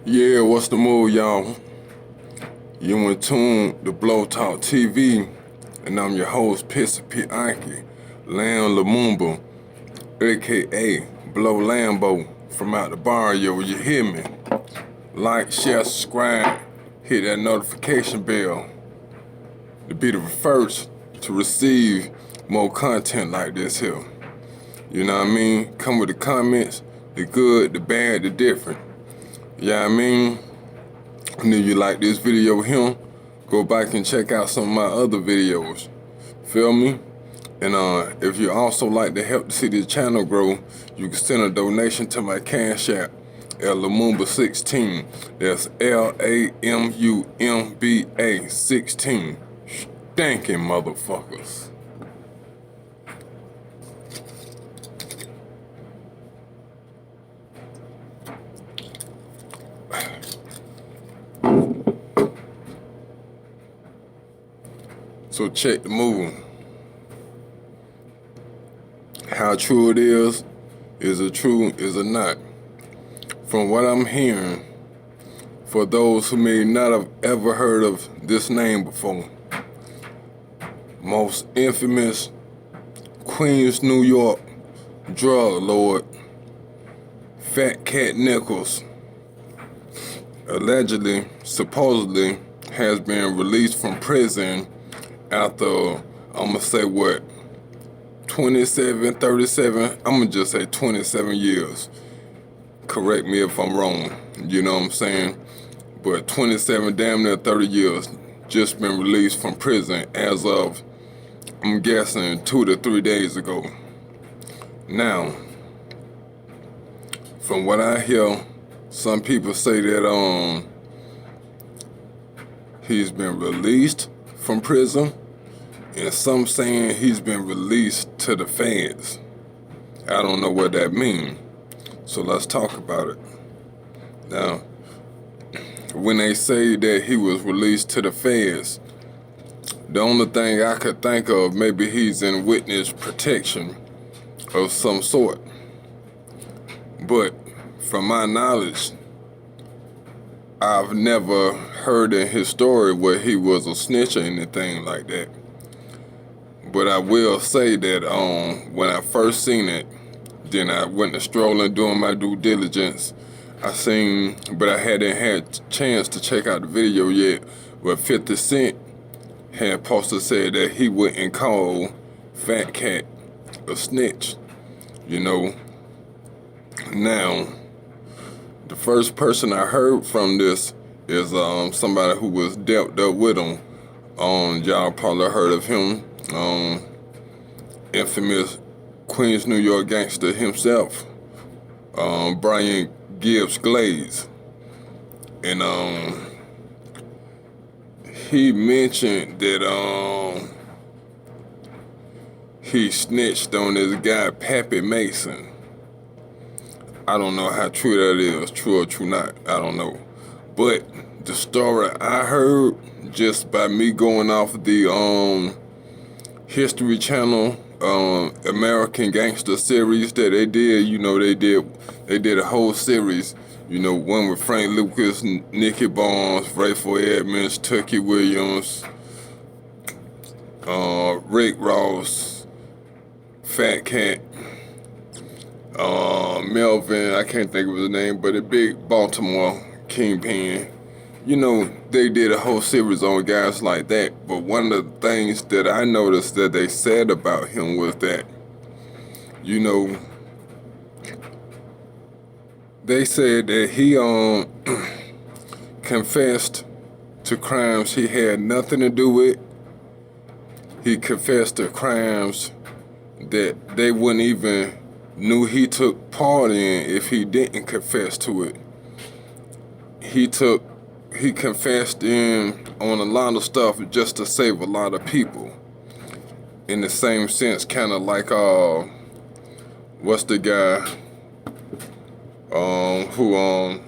Yeah, what's the move, y'all? You in tune to Blow Talk TV, and I'm your host, Pissy Pianci, Lamumba, aka Blow Lambo, from out the barrio. You hear me? Like, share, subscribe, hit that notification bell to be the first to receive more content like this here. You know what I mean? Come with the comments, the good, the bad, the different. You know what I mean? And if you like this video here, go back and check out some of my other videos. Feel me? And if you also like to help to see this channel grow, you can send a donation to my Cash App at Lamumba 16. That's Lamumba 16. Stinking motherfuckers. So check the move. How true it is it true, is it not? From what I'm hearing, for those who may not have ever heard of this name before, most infamous Queens, New York drug lord, Fat Cat Nichols, allegedly, supposedly, has been released from prison after, I'ma say what, 27, 37, I'ma just say 27 years. Correct me if I'm wrong, you know what I'm saying? But 27, damn near 30 years, just been released from prison as of, I'm guessing, 2 to 3 days ago. Now, from what I hear, some people say that he's been released from prison, and some saying he's been released to the feds. I don't know what that means, so let's talk about it. Now, when they say that he was released to the feds, the only thing I could think of, maybe he's in witness protection of some sort. But from my knowledge, I've never heard in his story where he was a snitch or anything like that. But I will say that when I first seen it, then I went to strolling doing my due diligence. But I hadn't had chance to check out the video yet, where 50 Cent had posted said that he wouldn't call Fat Cat a snitch, you know. Now, the first person I heard from this is somebody who was dealt up with him. Y'all probably heard of him. Infamous Queens, New York gangster himself, Brian Gibbs Glaze. And he mentioned that he snitched on this guy, Pappy Mason. I don't know how true that is, true or true not, I don't know. But the story I heard, just by me going off the History Channel American Gangster series that they did, you know, they did a whole series, you know, one with Frank Lucas, Nicky Barnes, Rayful Edmonds, Tucky Williams, Rick Ross, Fat Cat, Melvin, I can't think of his name, but a big Baltimore kingpin. You know, they did a whole series on guys like that, but one of the things that I noticed that they said about him was that, you know, they said that he confessed to crimes he had nothing to do with. He confessed to crimes that they wouldn't even knew he took part in if he didn't confess to it. He confessed in on a lot of stuff just to save a lot of people. In the same sense, kind of like, what's the guy, who,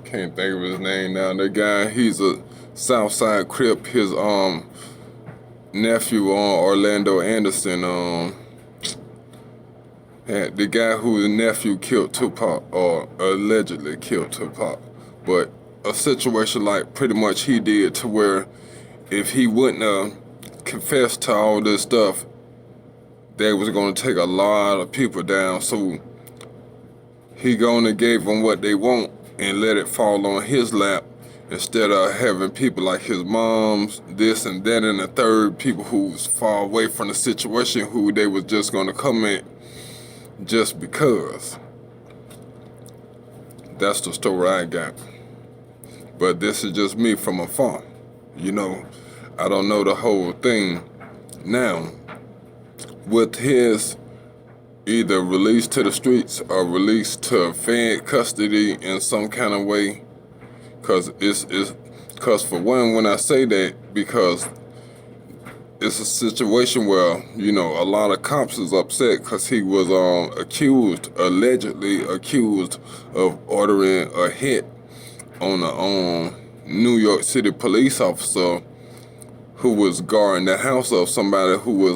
can't think of his name now. The guy, he's a Southside Crip, his, nephew, Orlando Anderson, the guy whose nephew killed Tupac, or allegedly killed Tupac. But a situation like pretty much he did, to where if he wouldn't confess to all this stuff, they was going to take a lot of people down. So he gonna gave them what they want and let it fall on his lap, instead of having people like his moms, this and that and the third, people who's far away from the situation, who they was just gonna come at just because. That's the story I got. But this is just me from afar. You know, I don't know the whole thing. Now, with his either released to the streets or released to Fed custody in some kind of way, because for one, when I say that, because it's a situation where, you know, a lot of cops is upset because he was allegedly accused of ordering a hit on a New York City police officer who was guarding the house of somebody who was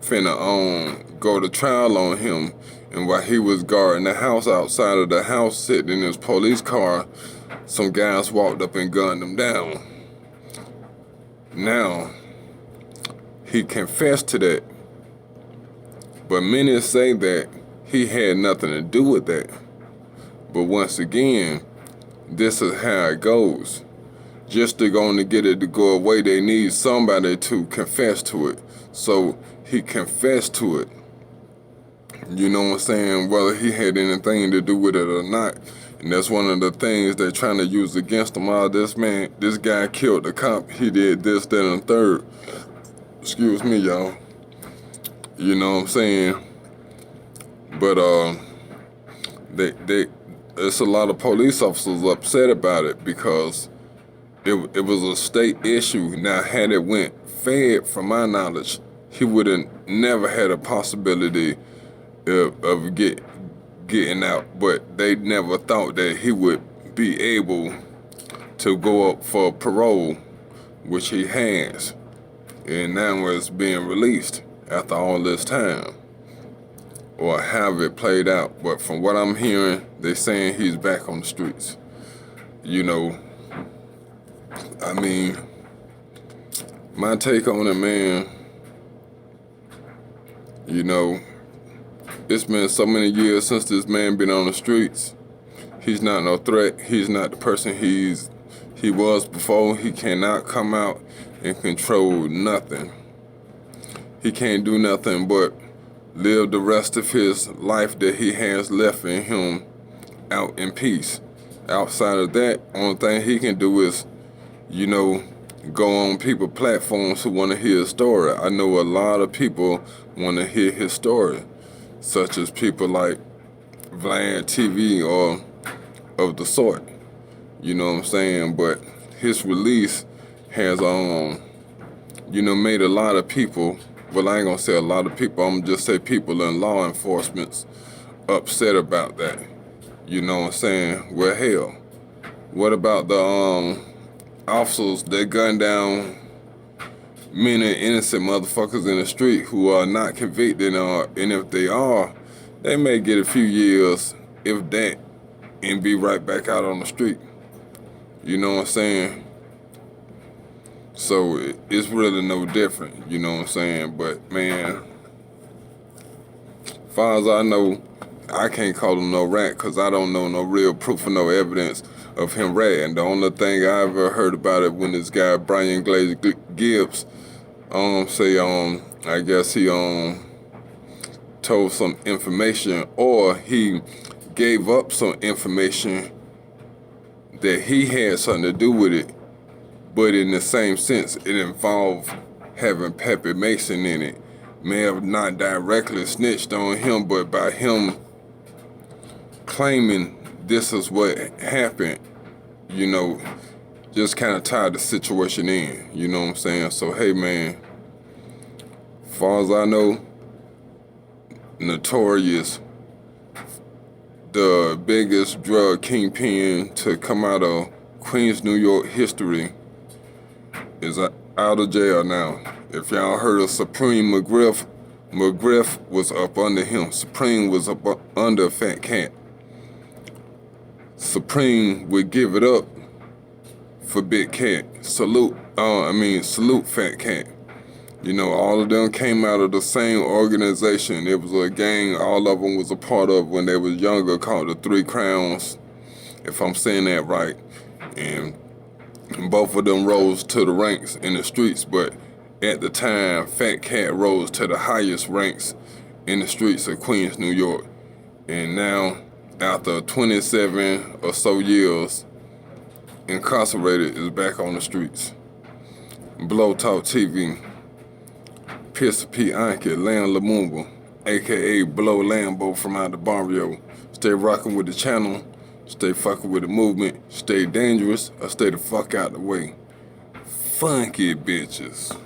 finna go to trial on him. And while he was guarding the house, outside of the house, sitting in his police car, some guys walked up and gunned him down. Now, he confessed to that, but many say that he had nothing to do with that. But once again, this is how it goes. Just to go and get it to go away, they need somebody to confess to it. So he confessed to it. You know what I'm saying? Whether he had anything to do with it or not. And that's one of the things they're trying to use against him. This guy killed the cop. He did this, that, and the third. Excuse me, y'all. You know what I'm saying? But it's a lot of police officers upset about it, because it was a state issue. Now, had it went Fed, from my knowledge, he would have never had a possibility of getting out. But they never thought that he would be able to go up for parole, which he has. And now it's being released after all this time, or have it played out. But from what I'm hearing, they're saying he's back on the streets. You know, I mean, my take on it, man, you know, it's been so many years since this man been on the streets. He's not no threat. He's not the person he was before. He cannot come out and control nothing. He can't do nothing but live the rest of his life that he has left in him out in peace. Outside of that, only thing he can do is, you know, go on people's platforms who want to hear his story. I know a lot of people want to hear his story, such as people like Vlad TV or of the sort. You know what I'm saying? But his release has, you know, made a lot of people, well, I ain't gonna say a lot of people, I'm gonna just say people in law enforcement's upset about that. You know what I'm saying? Well, hell, what about the officers that gunned down many innocent motherfuckers in the street who are not convicted, and if they are, they may get a few years, if that, and be right back out on the street. You know what I'm saying? So it's really no different, you know what I'm saying? But man, as far as I know, I can't call him no rat, because I don't know no real proof or no evidence of him ratting. The only thing I ever heard about it, when this guy Brian Glaze Gibbs I guess he told some information, or he gave up some information that he had something to do with it, but in the same sense, it involved having Pepe Mason in it. May have not directly snitched on him, but by him claiming this is what happened, you know, just kind of tied the situation in, you know what I'm saying? So, hey, man, as far as I know, notorious, the biggest drug kingpin to come out of Queens, New York history, is out of jail now. If y'all heard of Supreme McGriff was up under him. Supreme was up under Fat Cat. Supreme would give it up for Big Cat. Salute Fat Cat. You know, all of them came out of the same organization. It was a gang all of them was a part of when they was younger, called the Three Crowns, if I'm saying that right. And both of them rose to the ranks in the streets, but at the time, Fat Cat rose to the highest ranks in the streets of Queens, New York. And now, after 27 or so years incarcerated, is back on the streets. Blow Talk TV, Pissy Pianci, Lamumba, aka Blow Lambo from out the barrio. Stay rocking with the channel, stay fucking with the movement, stay dangerous, or stay the fuck out the way. Funky bitches.